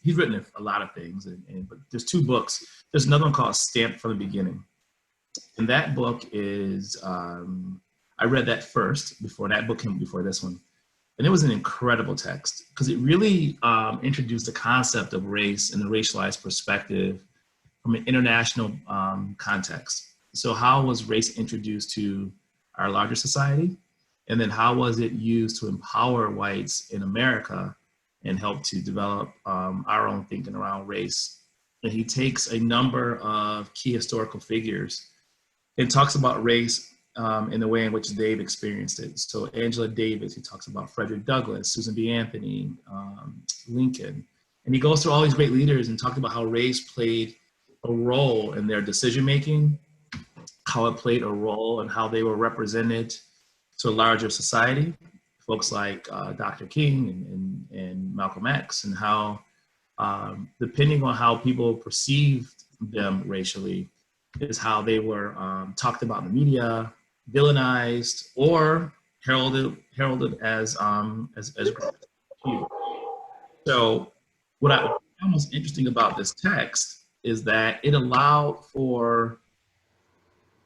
he's written a lot of things, but there's 2 books. There's another one called Stamped from the Beginning. And that book is, I read that first before that book came before this one. And it was an incredible text because it really introduced the concept of race and the racialized perspective from an international context. So how was race introduced to our larger society? And then how was it used to empower whites in America and help to develop our own thinking around race? And he takes a number of key historical figures and talks about race in the way in which they've experienced it. So Angela Davis, he talks about Frederick Douglass, Susan B. Anthony, Lincoln. And he goes through all these great leaders and talked about how race played a role in their decision-making, how it played a role and how they were represented to a larger society. Folks like Dr. King and Malcolm X, and how depending on how people perceived them racially is how they were talked about in the media, villainized, or heralded as great. So what I found most interesting about this text is that it allowed for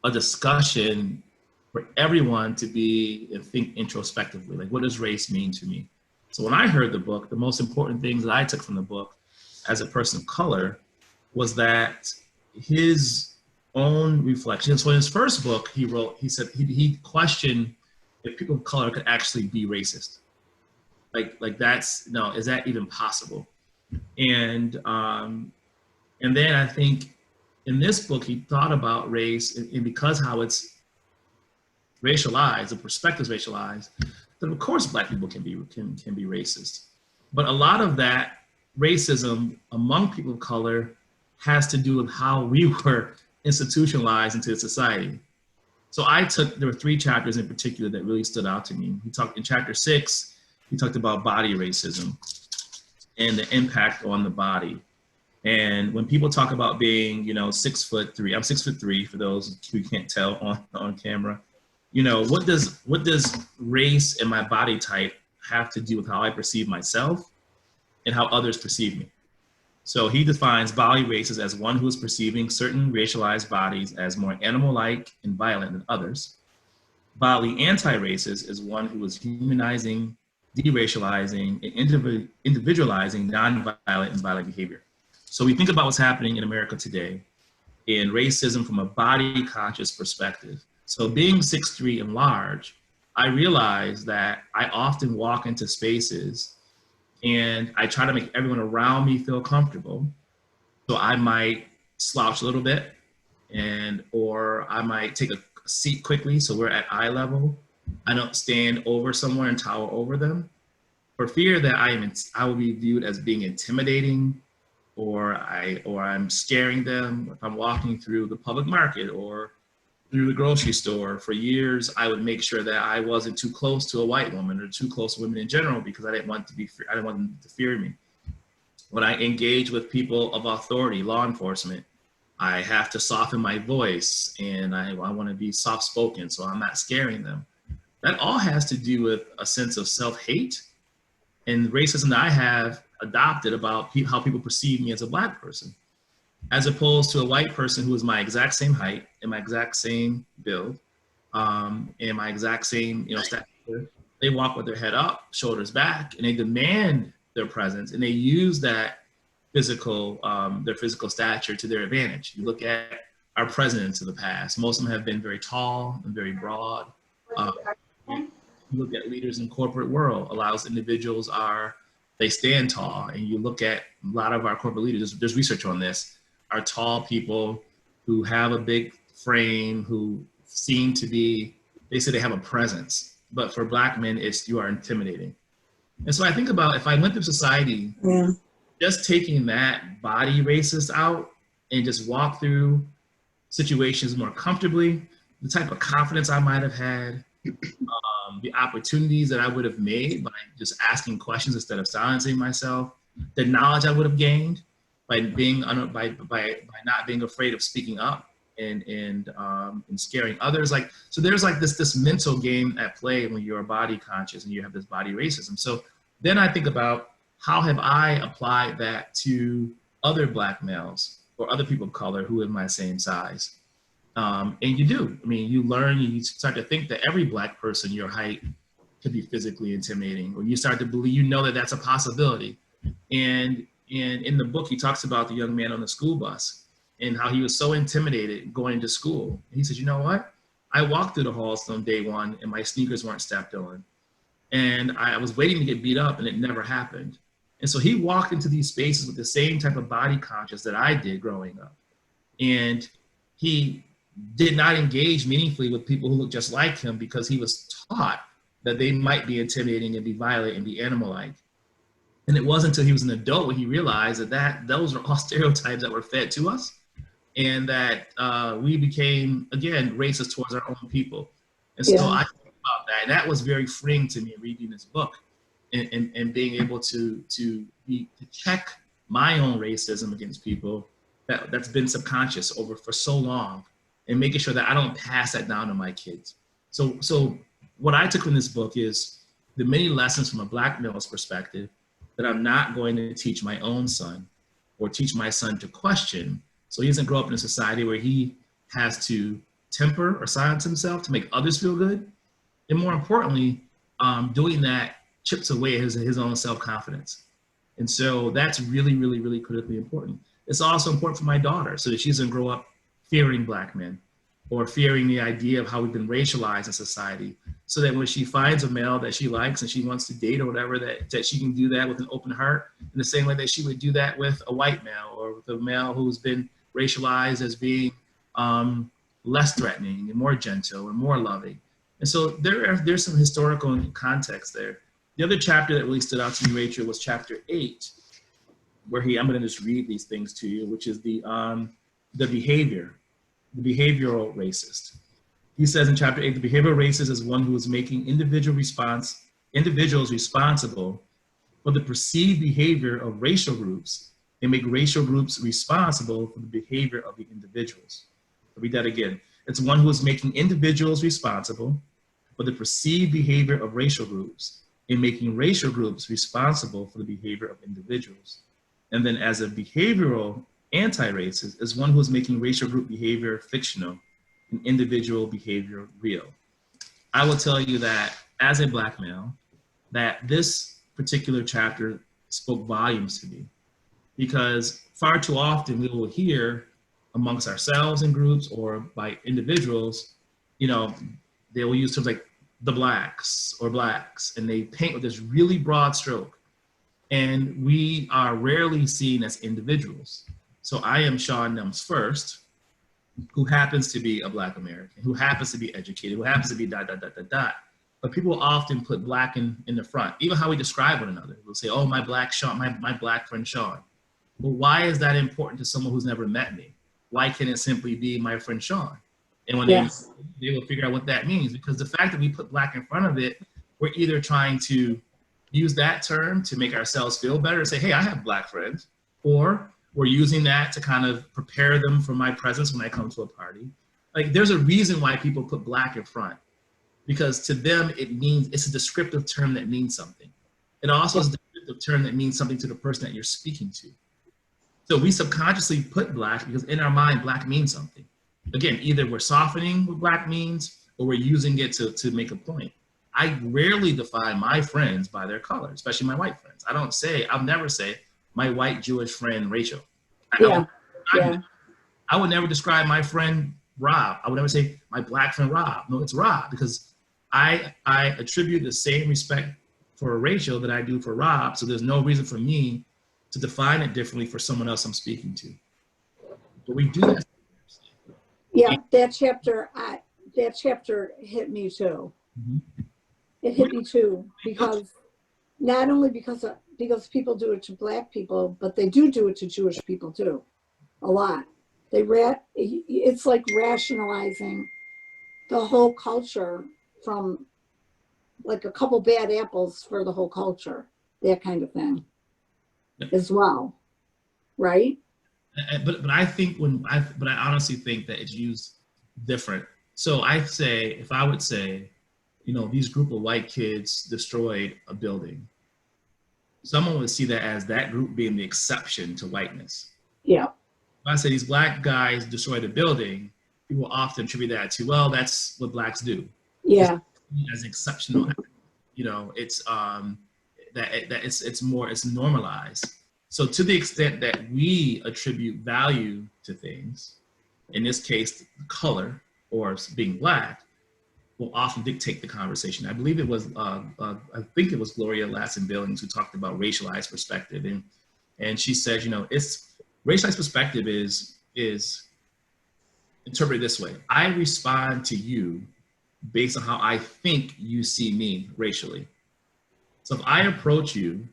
a discussion for everyone to be and think introspectively, like, what does race mean to me? So when I heard the book, the most important things that I took from the book as a person of color was that his own reflection. So in his first book, he said he questioned if people of color could actually be racist. Like that's, no, is that even possible? And then I think in this book, he thought about race and because how it's racialized, the perspective's racialized, then of course Black people can be racist. But a lot of that racism among people of color has to do with how we were institutionalized into society. So there were 3 chapters in particular that really stood out to me. He talked in chapter 6, he talked about body racism and the impact on the body. And when people talk about being, 6'3", I'm 6'3" for those who can't tell on camera. What does race and my body type have to do with how I perceive myself and how others perceive me? So he defines body races as one who is perceiving certain racialized bodies as more animal-like and violent than others. Bodily anti-racist is one who is humanizing, deracializing, and individualizing non-violent and violent behavior. So we think about what's happening in America today in racism from a body-conscious perspective. So being 6'3" and large, I realize that I often walk into spaces and I try to make everyone around me feel comfortable. So I might slouch a little bit or I might take a seat quickly so we're at eye level. I don't stand over someone and tower over them for fear that I will be viewed as being intimidating or I'm scaring them. If I'm walking through the public market or through the grocery store, for years, I would make sure that I wasn't too close to a white woman or too close to women in general because I didn't want them to fear me. When I engage with people of authority, law enforcement, I have to soften my voice and I want to be soft-spoken so I'm not scaring them. That all has to do with a sense of self-hate and racism that I have adopted about how people perceive me as a Black person, as opposed to a white person who is my exact same height and my exact same build and my exact same stature. They walk with their head up, shoulders back, and they demand their presence, and they use that their physical stature to their advantage. You look at our presidents of the past; most of them have been very tall and very broad. You look at leaders in corporate world; allows individuals they stand tall, and you look at a lot of our corporate leaders. There's research on this. Are tall people who have a big frame, who seem to be, they say they have a presence, but for Black men, you are intimidating. And so I think about if I went through society, just taking that body racist out and just walk through situations more comfortably, the type of confidence I might have had, the opportunities that I would have made by just asking questions instead of silencing myself, the knowledge I would have gained by not being afraid of speaking up and scaring others. So there's this mental game at play when you're body conscious and you have this body racism. So then I think about how have I applied that to other Black males or other people of color who are my same size? And you do. I mean, you learn, you start to think that every Black person your height could be physically intimidating, or you start to believe, you know, that that's a possibility. And in the book, he talks about the young man on the school bus and how he was so intimidated going to school. He says, you know what? I walked through the halls on day one and my sneakers weren't stepped on. And I was waiting to get beat up and it never happened. And so he walked into these spaces with the same type of body conscious that I did growing up. And he did not engage meaningfully with people who looked just like him because he was taught that they might be intimidating and be violent and be animal-like. And it wasn't until he was an adult when he realized that those are all stereotypes that were fed to us, and that we became, again, racist towards our own people. And so I think about that, and that was very freeing to me reading this book, and being able to check my own racism against people that's been subconscious for so long, and making sure that I don't pass that down to my kids. So what I took from this book is the many lessons from a Black male's perspective that I'm not going to teach my own son, or teach my son to question, so he doesn't grow up in a society where he has to temper or silence himself to make others feel good. And more importantly, doing that chips away at his own self-confidence. And so that's really, really, really critically important. It's also important for my daughter so that she doesn't grow up fearing Black men or fearing the idea of how we've been racialized in society, so that when she finds a male that she likes and she wants to date or whatever, that she can do that with an open heart in the same way that she would do that with a white male or with a male who's been racialized as being less threatening and more gentle and more loving. And so there's some historical context there. The other chapter that really stood out to me, Rachel, was chapter 8, where I'm going to just read these things to you, which is the behavioral racist. He says in chapter 8, the behavioral racist is one who is making individuals responsible for the perceived behavior of racial groups and make racial groups responsible for the behavior of the individuals. I'll read that again. It's one who is making individuals responsible for the perceived behavior of racial groups and making racial groups responsible for the behavior of individuals. And then as a behavioral anti-racist is one who is making racial group behavior fictional and individual behavior real. I will tell you that as a Black male, that this particular chapter spoke volumes to me, because far too often we will hear amongst ourselves in groups or by individuals, you know, they will use terms like the Blacks or Blacks, and they paint with this really broad stroke. And we are rarely seen as individuals. So I am Shaun Nelms first, who happens to be a Black American, who happens to be educated, who happens to be ... But people often put Black in the front, even how we describe one another. We'll say, oh, my Black Shaun, my Black friend Shaun. Well, why is that important to someone who's never met me? Why can't it simply be my friend Shaun? And when they will figure out what that means, because the fact that we put Black in front of it, we're either trying to use that term to make ourselves feel better, say, hey, I have Black friends, or we're using that to kind of prepare them for my presence when I come to a party. Like, there's a reason why people put Black in front, because to them, it's a descriptive term that means something. It also is a descriptive term that means something to the person that you're speaking to. So we subconsciously put Black because in our mind, Black means something. Again, either we're softening what Black means or we're using it to make a point. I rarely define my friends by their color, especially my white friends. I'll never say my white Jewish friend Rachel. I would never describe my friend Rob. I would never say my Black friend Rob. No, it's Rob, because I attribute the same respect for Rachel that I do for Rob. So there's no reason for me to define it differently for someone else I'm speaking to. But we do that. Yeah, that chapter hit me too. Mm-hmm. It hit me too, because not only because people do it to Black people, but they do it to Jewish people too, a lot. It's like rationalizing the whole culture from like a couple bad apples for the whole culture, that kind of thing, as well, right? But I think I honestly think that it's used different. So if I would say, you know, these group of white kids destroyed a building, someone would see that as that group being the exception to whiteness. Yeah. If I say these black guys destroyed a building, people often attribute that to, well, that's what blacks do. Yeah. As exceptional, you know, it's it's normalized. So to the extent that we attribute value to things, in this case, color or being black, will often dictate the conversation. I believe it was, I think it was Gloria Ladson-Billings who talked about racialized perspective, and she said, you know, it's racialized perspective is interpreted this way: I respond to you based on how I think you see me racially. So if I approach you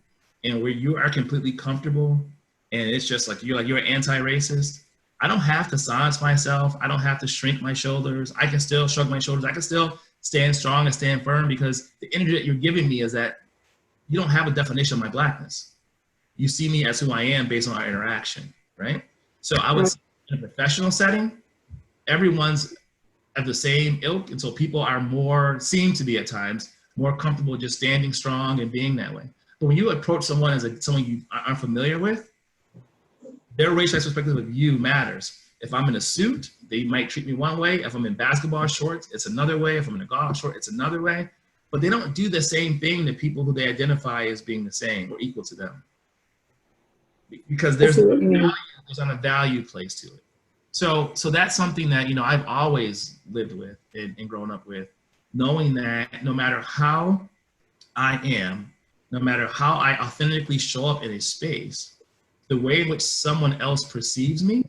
and where you are completely comfortable and it's just like you're anti-racist, I don't have to silence myself. I don't have to shrink my shoulders. I can still shrug my shoulders. I can still stand strong and stand firm, because the energy that you're giving me is that you don't have a definition of my blackness. You see me as who I am based on our interaction, right? So I would say in a professional setting, everyone's at the same ilk, and so people are seem to be at times more comfortable just standing strong and being that way. But when you approach someone as someone you are unfamiliar with, their racialized perspective of you matters. If I'm in a suit, they might treat me one way. If I'm in basketball shorts, it's another way. If I'm in a golf short, it's another way. But they don't do the same thing to people who they identify as being the same or equal to them. Because there's a value placed to it. So that's something that, you know, I've always lived with and grown up with, knowing that no matter how I am, no matter how I authentically show up in a space, the way in which someone else perceives me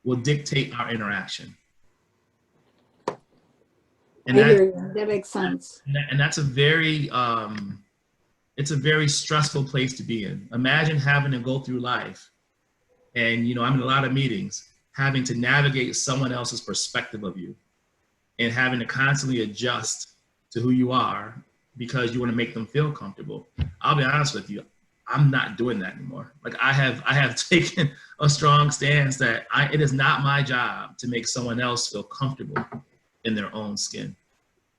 will dictate our interaction. And that makes sense. And that's a very, it's a very stressful place to be in. Imagine having to go through life, and, you know, I'm in a lot of meetings, having to navigate someone else's perspective of you and having to constantly adjust to who you are because you want to make them feel comfortable. I'll be honest with you, I'm not doing that anymore. Like I have taken a strong stance that it is not my job to make someone else feel comfortable in their own skin.